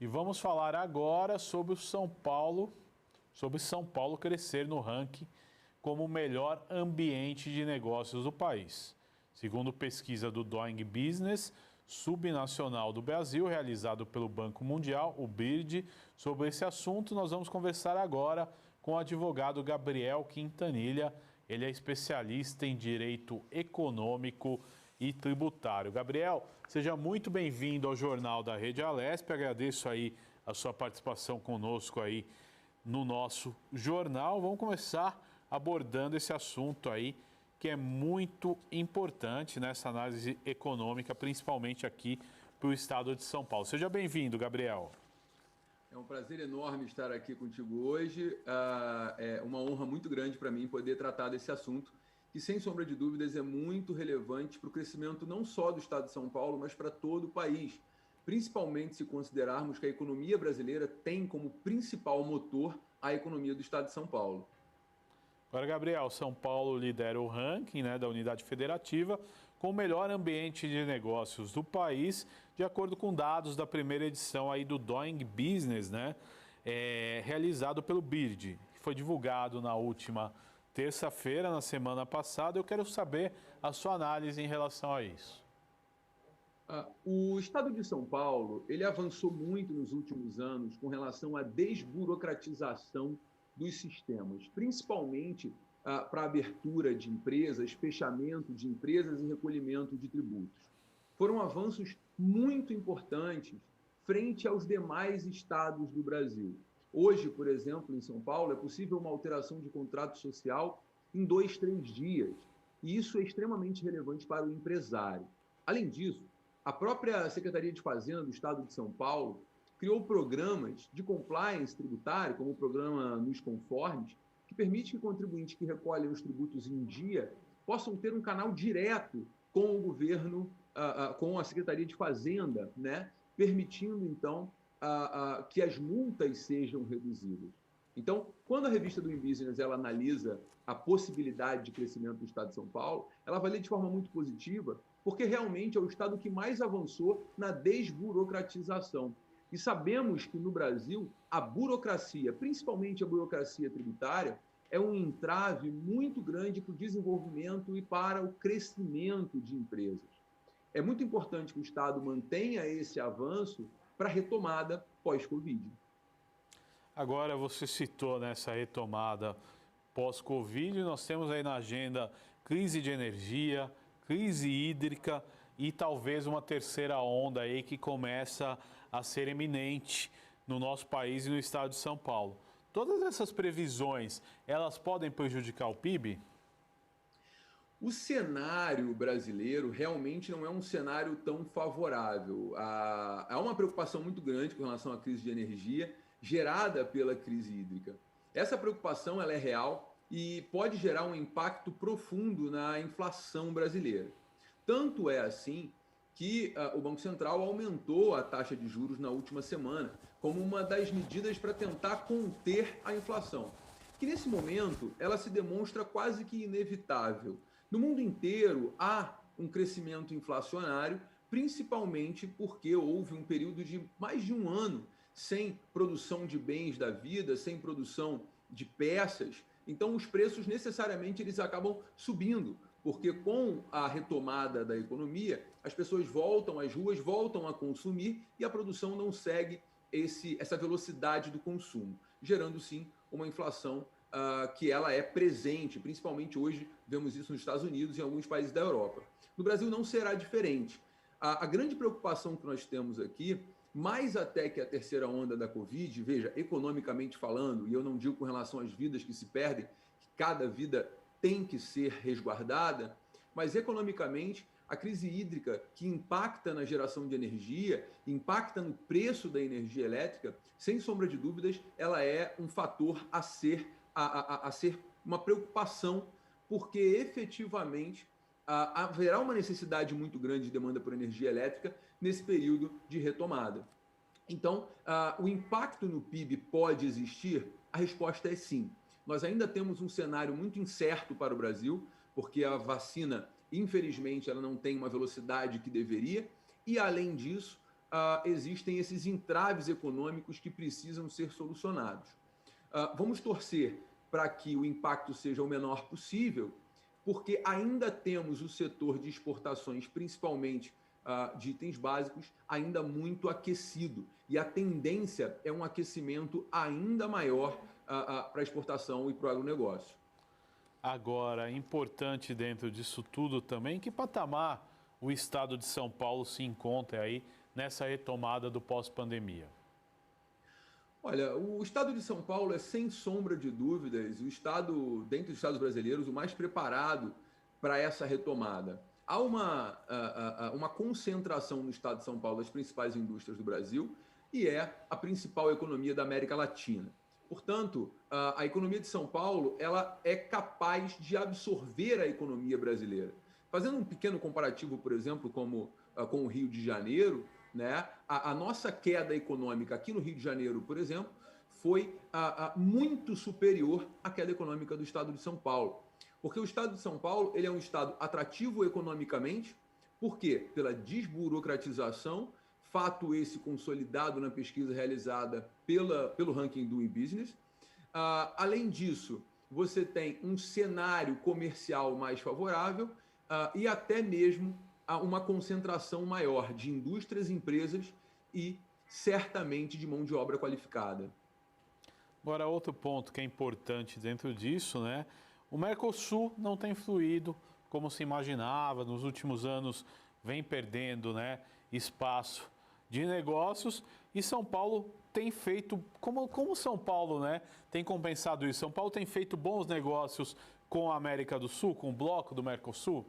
E vamos falar agora sobre São Paulo crescer no ranking como o melhor ambiente de negócios do país. Segundo pesquisa do Doing Business subnacional do Brasil, realizado pelo Banco Mundial, o BIRD, sobre esse assunto, nós vamos conversar agora com o advogado Gabriel Quintanilha. Ele é especialista em direito econômico e tributário. Gabriel, seja muito bem-vindo ao Jornal da Rede Alesp. Agradeço aí a sua participação conosco aí no nosso jornal. Vamos começar abordando esse assunto aí, que é muito importante nessa análise econômica, principalmente aqui para o estado de São Paulo. Seja bem-vindo, Gabriel. É um prazer enorme estar aqui contigo hoje. É uma honra muito grande para mim poder tratar desse assunto, que, sem sombra de dúvidas, é muito relevante para o crescimento não só do estado de São Paulo, mas para todo o país, principalmente se considerarmos que a economia brasileira tem como principal motor a economia do estado de São Paulo. Agora, Gabriel, São Paulo lidera o ranking, né, da unidade federativa com o melhor ambiente de negócios do país, de acordo com dados da primeira edição aí do Doing Business, né, realizado pelo BIRD, que foi divulgado na última terça-feira, na semana passada. Eu quero saber a sua análise em relação a isso. O estado de São Paulo, ele avançou muito nos últimos anos com relação à desburocratização dos sistemas, principalmente para a abertura de empresas, fechamento de empresas e recolhimento de tributos. Foram avanços muito importantes frente aos demais estados do Brasil. Hoje, por exemplo, em São Paulo, é possível uma alteração de contrato social em 2, 3 dias. E isso é extremamente relevante para o empresário. Além disso, a própria Secretaria de Fazenda do Estado de São Paulo criou programas de compliance tributário, como o programa Nos Conformes, que permite que contribuintes que recolhem os tributos em dia possam ter um canal direto com o governo, com a Secretaria de Fazenda, né? Permitindo, então, que as multas sejam reduzidas. Então, quando a revista do InBusiness ela analisa a possibilidade de crescimento do Estado de São Paulo, ela avalia de forma muito positiva, porque realmente é o Estado que mais avançou na desburocratização. E sabemos que no Brasil a burocracia, principalmente a burocracia tributária, é um entrave muito grande para o desenvolvimento e para o crescimento de empresas. É muito importante que o Estado mantenha esse avanço para a retomada pós-Covid. Agora, você citou nessa retomada pós-Covid, nós temos aí na agenda crise de energia, crise hídrica e talvez uma terceira onda aí que começa a ser eminente no nosso país e no estado de São Paulo. Todas essas previsões, elas podem prejudicar o PIB? O cenário brasileiro realmente não é um cenário tão favorável. Há uma preocupação muito grande com relação à crise de energia gerada pela crise hídrica. Essa preocupação ela é real e pode gerar um impacto profundo na inflação brasileira. Tanto é assim que o Banco Central aumentou a taxa de juros na última semana, como uma das medidas para tentar conter a inflação, que nesse momento ela se demonstra quase que inevitável. No mundo inteiro há um crescimento inflacionário, principalmente porque houve um período de mais de um ano sem produção de bens da vida, sem produção de peças. Então os preços necessariamente eles acabam subindo, porque com a retomada da economia, as pessoas voltam às ruas, voltam a consumir e a produção não segue essa velocidade do consumo, gerando sim uma inflação que ela é presente, principalmente hoje vemos isso nos Estados Unidos e em alguns países da Europa. No Brasil não será diferente. A grande preocupação que nós temos aqui, mais até que a terceira onda da Covid, veja, economicamente falando, e eu não digo com relação às vidas que se perdem, que cada vida tem que ser resguardada, mas economicamente a crise hídrica que impacta na geração de energia, impacta no preço da energia elétrica, sem sombra de dúvidas, ela é um fator a ser uma preocupação, porque efetivamente haverá uma necessidade muito grande de demanda por energia elétrica nesse período de retomada. Então, o impacto no PIB pode existir? A resposta é sim. Nós ainda temos um cenário muito incerto para o Brasil, porque a vacina, infelizmente, ela não tem uma velocidade que deveria, e além disso, existem esses entraves econômicos que precisam ser solucionados. Vamos torcer para que o impacto seja o menor possível, porque ainda temos o setor de exportações, principalmente de itens básicos, ainda muito aquecido. E a tendência é um aquecimento ainda maior para a exportação e para o agronegócio. Agora, importante dentro disso tudo também, que patamar o estado de São Paulo se encontra aí nessa retomada do pós-pandemia? Olha, o estado de São Paulo é, sem sombra de dúvidas, o estado, dentre os estados brasileiros, o mais preparado para essa retomada. Há uma concentração no estado de São Paulo das principais indústrias do Brasil e é a principal economia da América Latina. Portanto, a economia de São Paulo ela é capaz de absorver a economia brasileira. Fazendo um pequeno comparativo, por exemplo, com o Rio de Janeiro, né, a nossa queda econômica aqui no Rio de Janeiro, por exemplo, foi muito superior à queda econômica do estado de São Paulo. Porque o estado de São Paulo ele é um estado atrativo economicamente, por quê? Pela desburocratização, fato esse consolidado na pesquisa realizada pelo ranking Doing Business. Além disso, você tem um cenário comercial mais favorável e até mesmo uma concentração maior de indústrias, empresas e certamente de mão de obra qualificada. Agora, outro ponto que é importante dentro disso, né? O Mercosul não tem fluído como se imaginava, nos últimos anos vem perdendo, né, espaço de negócios e São Paulo tem feito, como São Paulo, né, tem compensado isso? São Paulo tem feito bons negócios com a América do Sul, com o bloco do Mercosul?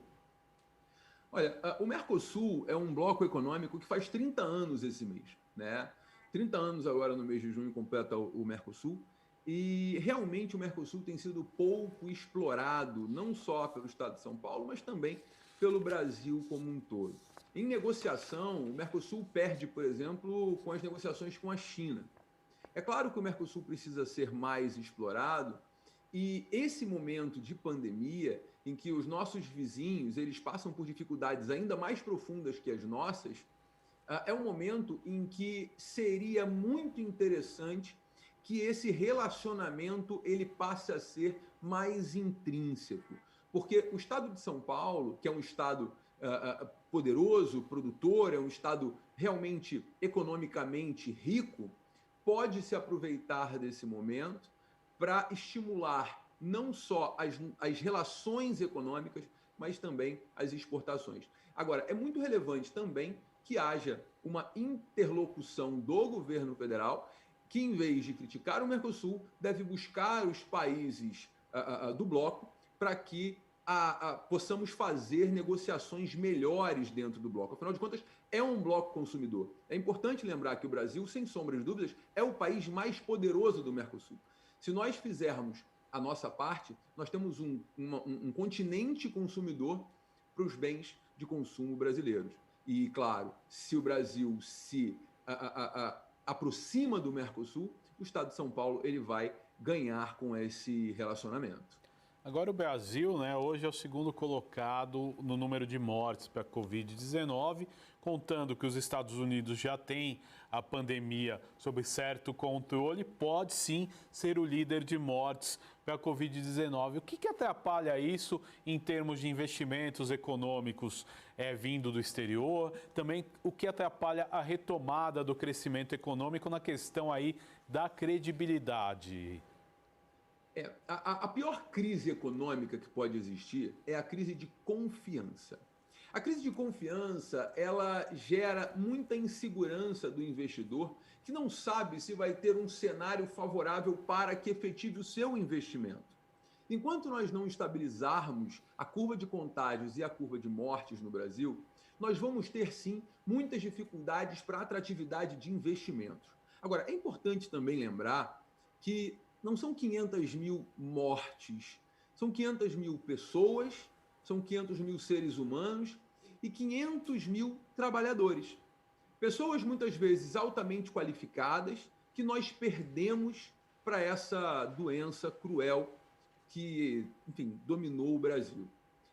Olha, o Mercosul é um bloco econômico que faz 30 anos esse mês, né? 30 anos agora no mês de junho completa o Mercosul. E realmente o Mercosul tem sido pouco explorado, não só pelo estado de São Paulo, mas também pelo Brasil como um todo. Em negociação, o Mercosul perde, por exemplo, com as negociações com a China. É claro que o Mercosul precisa ser mais explorado e esse momento de pandemia, em que os nossos vizinhos eles passam por dificuldades ainda mais profundas que as nossas, é um momento em que seria muito interessante que esse relacionamento ele passe a ser mais intrínseco. Porque o estado de São Paulo, que é um estado poderoso, produtor, é um estado realmente economicamente rico, pode se aproveitar desse momento para estimular não só as relações econômicas, mas também as exportações. Agora, é muito relevante também que haja uma interlocução do governo federal que, em vez de criticar o Mercosul, deve buscar os países do bloco para que possamos fazer negociações melhores dentro do bloco. Afinal de contas, é um bloco consumidor. É importante lembrar que o Brasil, sem sombra de dúvidas, é o país mais poderoso do Mercosul. Se nós fizermos a nossa parte, nós temos um continente consumidor para os bens de consumo brasileiros. E, claro, se o Brasil se aproxima do Mercosul, o estado de São Paulo ele vai ganhar com esse relacionamento. Agora o Brasil, né, hoje é o segundo colocado no número de mortes para a Covid-19, contando que os Estados Unidos já têm a pandemia sob certo controle, pode sim ser o líder de mortes para a Covid-19. O que atrapalha isso em termos de investimentos econômicos vindo do exterior? Também o que atrapalha a retomada do crescimento econômico na questão aí da credibilidade? A pior crise econômica que pode existir é a crise de confiança. A crise de confiança, ela gera muita insegurança do investidor que não sabe se vai ter um cenário favorável para que efetive o seu investimento. Enquanto nós não estabilizarmos a curva de contágios e a curva de mortes no Brasil, nós vamos ter sim muitas dificuldades para a atratividade de investimentos. Agora, é importante também lembrar que não são 500 mil mortes, são 500 mil pessoas, são 500 mil seres humanos e 500 mil trabalhadores. Pessoas muitas vezes altamente qualificadas que nós perdemos para essa doença cruel que, enfim, dominou o Brasil.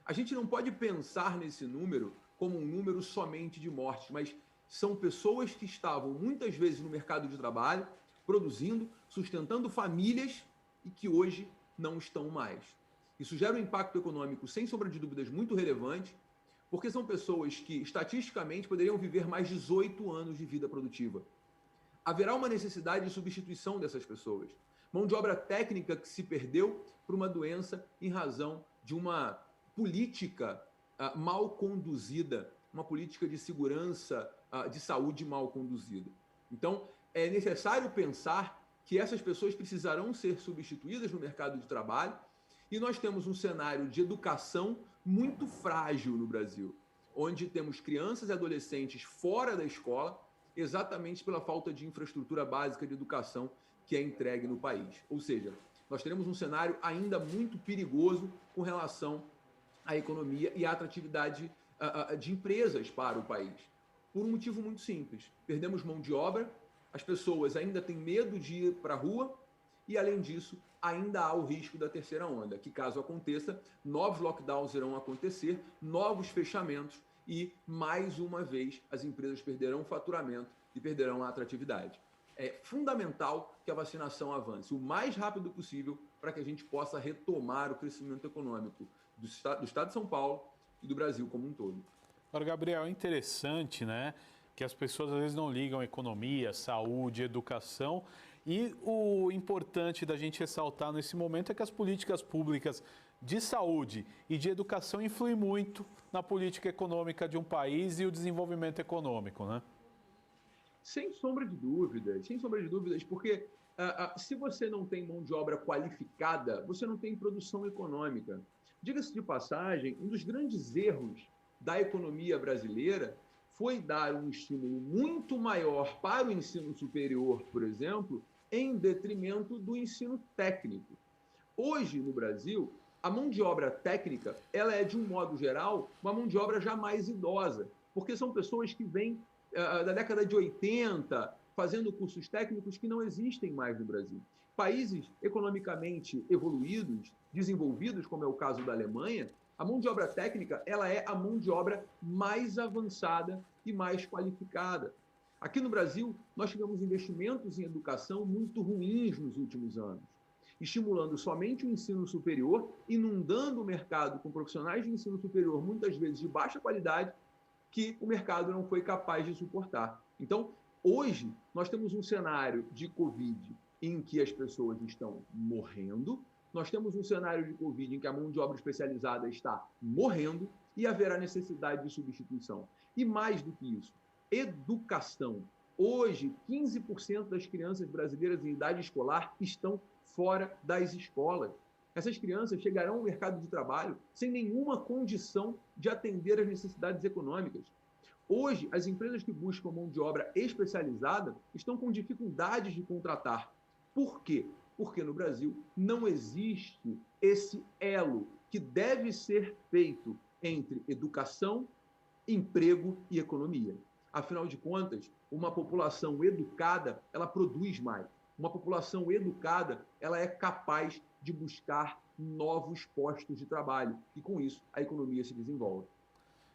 A gente não pode pensar nesse número como um número somente de mortes, mas são pessoas que estavam muitas vezes no mercado de trabalho, produzindo, sustentando famílias e que hoje não estão mais. Isso gera um impacto econômico, sem sombra de dúvidas, muito relevante, porque são pessoas que, estatisticamente, poderiam viver mais 18 anos de vida produtiva. Haverá uma necessidade de substituição dessas pessoas. Mão de obra técnica que se perdeu por uma doença em razão de uma política mal conduzida, uma política de segurança, de saúde mal conduzida. Então, é necessário pensar que essas pessoas precisarão ser substituídas no mercado de trabalho, e nós temos um cenário de educação muito frágil no Brasil, onde temos crianças e adolescentes fora da escola, exatamente pela falta de infraestrutura básica de educação que é entregue no país. Ou seja, nós teremos um cenário ainda muito perigoso com relação à economia e à atratividade de empresas para o país. Por um motivo muito simples. Perdemos mão de obra, as pessoas ainda têm medo de ir para a rua e, além disso, ainda há o risco da terceira onda, que caso aconteça, novos lockdowns irão acontecer, novos fechamentos e, mais uma vez, as empresas perderão faturamento e perderão a atratividade. É fundamental que a vacinação avance o mais rápido possível para que a gente possa retomar o crescimento econômico do Estado de São Paulo e do Brasil como um todo. Agora, Gabriel, é interessante, né, que as pessoas às vezes não ligam economia, saúde, educação, e o importante da gente ressaltar nesse momento é que as políticas públicas de saúde e de educação influem muito na política econômica de um país e o desenvolvimento econômico, né? Sem sombra de dúvidas, porque se você não tem mão de obra qualificada, você não tem produção econômica. Diga-se de passagem, um dos grandes erros da economia brasileira foi dar um estímulo muito maior para o ensino superior, por exemplo, em detrimento do ensino técnico. Hoje, no Brasil, a mão de obra técnica, ela é, de um modo geral, uma mão de obra já mais idosa, porque são pessoas que vêm da década de 80, fazendo cursos técnicos que não existem mais no Brasil. Países economicamente evoluídos, desenvolvidos, como é o caso da Alemanha, a mão de obra técnica, ela é a mão de obra mais avançada e mais qualificada. Aqui no Brasil, nós tivemos investimentos em educação muito ruins nos últimos anos, estimulando somente o ensino superior, inundando o mercado com profissionais de ensino superior, muitas vezes de baixa qualidade, que o mercado não foi capaz de suportar. Então, hoje, nós temos um cenário de Covid em que as pessoas estão morrendo, nós temos um cenário de Covid em que a mão de obra especializada está morrendo e haverá necessidade de substituição. E mais do que isso, educação. Hoje, 15% das crianças brasileiras em idade escolar estão fora das escolas. Essas crianças chegarão ao mercado de trabalho sem nenhuma condição de atender às necessidades econômicas. Hoje, as empresas que buscam mão de obra especializada estão com dificuldades de contratar. Por quê? Porque no Brasil não existe esse elo que deve ser feito entre educação, emprego e economia. Afinal de contas, uma população educada, ela produz mais. Uma população educada, ela é capaz de buscar novos postos de trabalho e, com isso, a economia se desenvolve.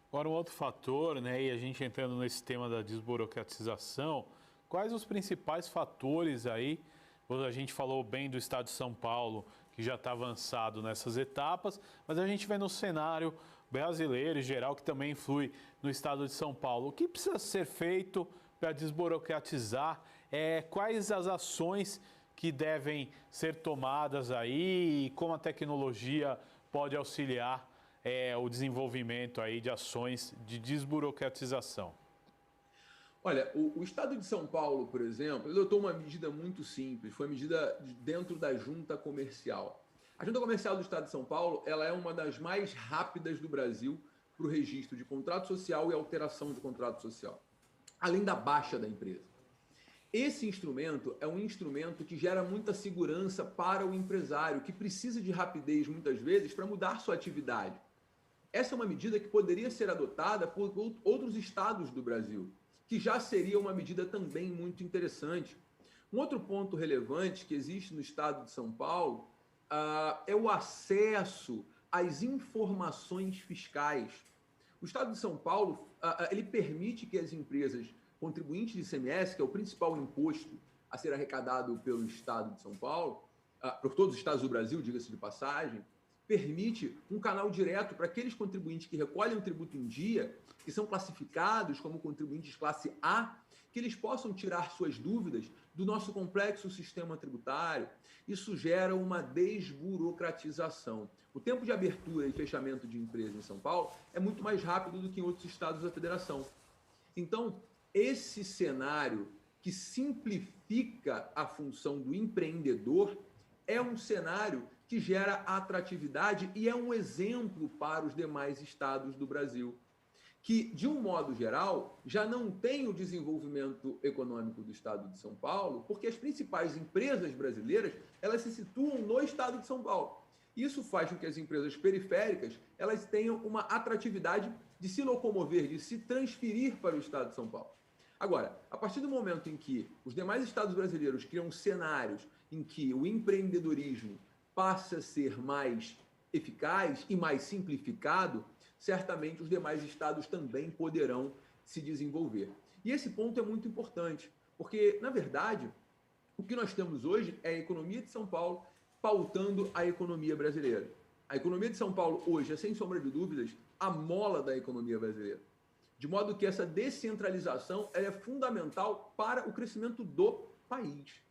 Agora, um outro fator, né, e a gente entrando nesse tema da desburocratização, quais os principais fatores aí? A gente falou bem do Estado de São Paulo, que já está avançado nessas etapas, mas a gente vê no cenário brasileiro em geral, que também influi no Estado de São Paulo. O que precisa ser feito para desburocratizar? Quais as ações que devem ser tomadas aí e como a tecnologia pode auxiliar o desenvolvimento aí de ações de desburocratização? Olha, o Estado de São Paulo, por exemplo, adotou uma medida muito simples, foi medida dentro da junta comercial. A junta comercial do Estado de São Paulo, ela é uma das mais rápidas do Brasil para o registro de contrato social e alteração de contrato social, além da baixa da empresa. Esse instrumento é um instrumento que gera muita segurança para o empresário, que precisa de rapidez, muitas vezes, para mudar sua atividade. Essa é uma medida que poderia ser adotada por outros estados do Brasil, que já seria uma medida também muito interessante. Um outro ponto relevante que existe no Estado de São Paulo é o acesso às informações fiscais. O Estado de São Paulo ele permite que as empresas contribuinte de ICMS, que é o principal imposto a ser arrecadado pelo Estado de São Paulo, por todos os estados do Brasil, diga-se de passagem, permite um canal direto para aqueles contribuintes que recolhem o tributo em dia, que são classificados como contribuintes classe A, que eles possam tirar suas dúvidas do nosso complexo sistema tributário. Isso gera uma desburocratização. O tempo de abertura e fechamento de empresa em São Paulo é muito mais rápido do que em outros estados da federação. Então, esse cenário que simplifica a função do empreendedor é um cenário que gera atratividade e é um exemplo para os demais estados do Brasil, que, de um modo geral, já não tem o desenvolvimento econômico do estado de São Paulo, porque as principais empresas brasileiras, elas se situam no estado de São Paulo. Isso faz com que as empresas periféricas, elas tenham uma atratividade de se locomover, de se transferir para o estado de São Paulo. Agora, a partir do momento em que os demais estados brasileiros criam cenários em que o empreendedorismo passa a ser mais eficaz e mais simplificado, certamente os demais estados também poderão se desenvolver. E esse ponto é muito importante, porque, na verdade, o que nós temos hoje é a economia de São Paulo pautando a economia brasileira. A economia de São Paulo hoje é, sem sombra de dúvidas, a mola da economia brasileira. De modo que essa descentralização é fundamental para o crescimento do país.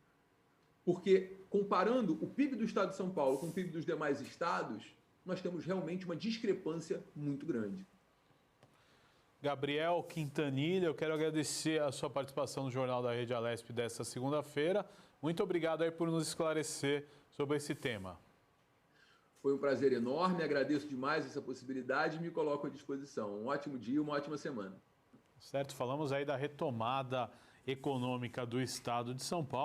Porque, comparando o PIB do estado de São Paulo com o PIB dos demais estados, nós temos realmente uma discrepância muito grande. Gabriel Quintanilha, eu quero agradecer a sua participação no Jornal da Rede Alesp desta segunda-feira. Muito obrigado aí por nos esclarecer sobre esse tema. Foi um prazer enorme, agradeço demais essa possibilidade e me coloco à disposição. Um ótimo dia, uma ótima semana. Certo, falamos aí da retomada econômica do estado de São Paulo.